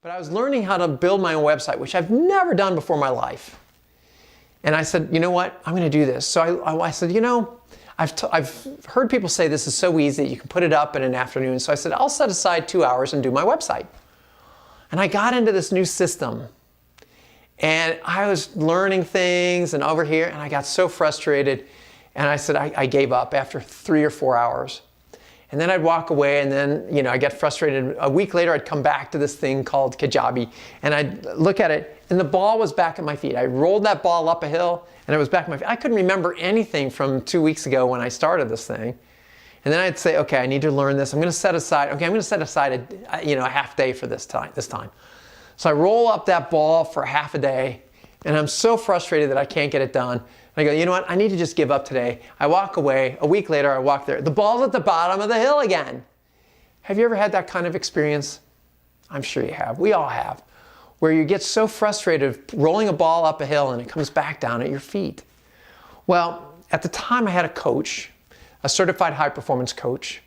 But I was learning how to build my own website, which I've never done before in my life. And I said, you know what, I'm going to do this. So I said, you know, I've heard people say this is so easy that you can put it up in an afternoon. So I said, I'll set aside 2 hours and do my website. And I got into this new system. And I was learning things and over here, and I got so frustrated. And I said, I gave up after 3 or 4 hours. And then I'd walk away, and then, you know, I get frustrated. A week later, I'd come back to this thing called Kajabi, and I'd look at it, and the ball was back at my feet. I rolled that ball up a hill, and it was back at my feet. I couldn't remember anything from 2 weeks ago when I started this thing. And then I'd say, okay, I need to learn this. I'm going to set aside a half day for this time. So I roll up that ball for half a day, and I'm so frustrated that I can't get it done. I go, you know what, I need to just give up today. I walk away. A week later, I walk there. The ball's at the bottom of the hill again. Have you ever had that kind of experience? I'm sure you have. We all have. Where you get so frustrated rolling a ball up a hill and it comes back down at your feet. Well, at the time I had a coach, a certified high performance coach.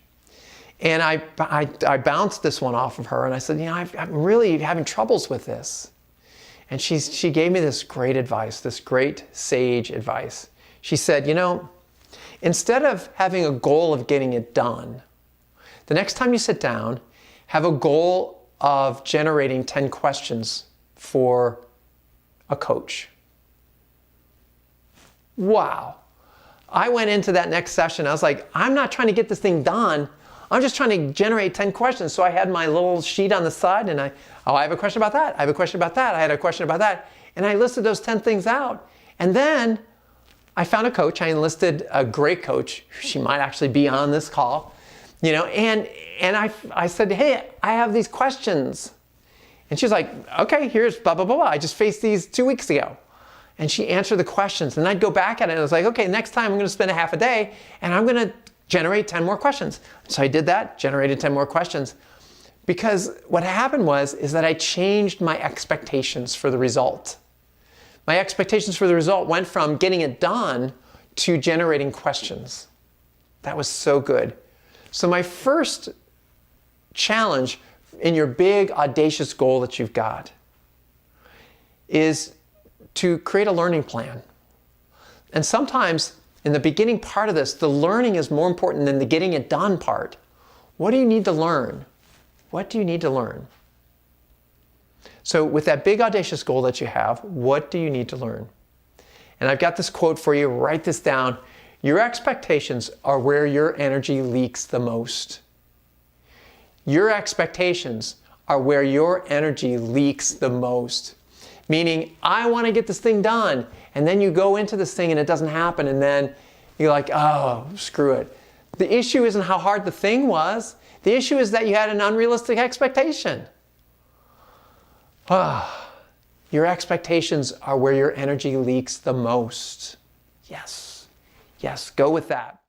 And I bounced this one off of her, and I said, you know, I'm really having troubles with this. And she gave me this great advice, this great sage advice. She said, you know, instead of having a goal of getting it done, the next time you sit down, have a goal of generating 10 questions for a coach. Wow. I went into that next session. I was like, I'm not trying to get this thing done. I'm just trying to generate 10 questions. So I had my little sheet on the side, and I have a question about that. I have a question about that. I had a question about that. And I listed those 10 things out. And then I found a coach. I enlisted a great coach. She might actually be on this call, you know, and I said, hey, I have these questions. And she's like, okay, here's blah, blah, blah, blah. I just faced these 2 weeks ago. And she answered the questions. And I'd go back at it, and I was like, okay, next time I'm going to spend a half a day, and I'm going to generate 10 more questions. So I did that, generated 10 more questions. Because what happened is that I changed my expectations for the result. My expectations for the result went from getting it done to generating questions. That was so good. So my first challenge in your big, audacious goal that you've got is to create a learning plan. And sometimes in the beginning part of this, the learning is more important than the getting it done part. What do you need to learn? What do you need to learn? So with that big audacious goal that you have, what do you need to learn? And I've got this quote for you. Write this down. Your expectations are where your energy leaks the most. Your expectations are where your energy leaks the most. Meaning, I want to get this thing done. And then you go into this thing and it doesn't happen. And then you're like, oh, screw it. The issue isn't how hard the thing was. The issue is that you had an unrealistic expectation. Your expectations are where your energy leaks the most. Yes. Yes, go with that.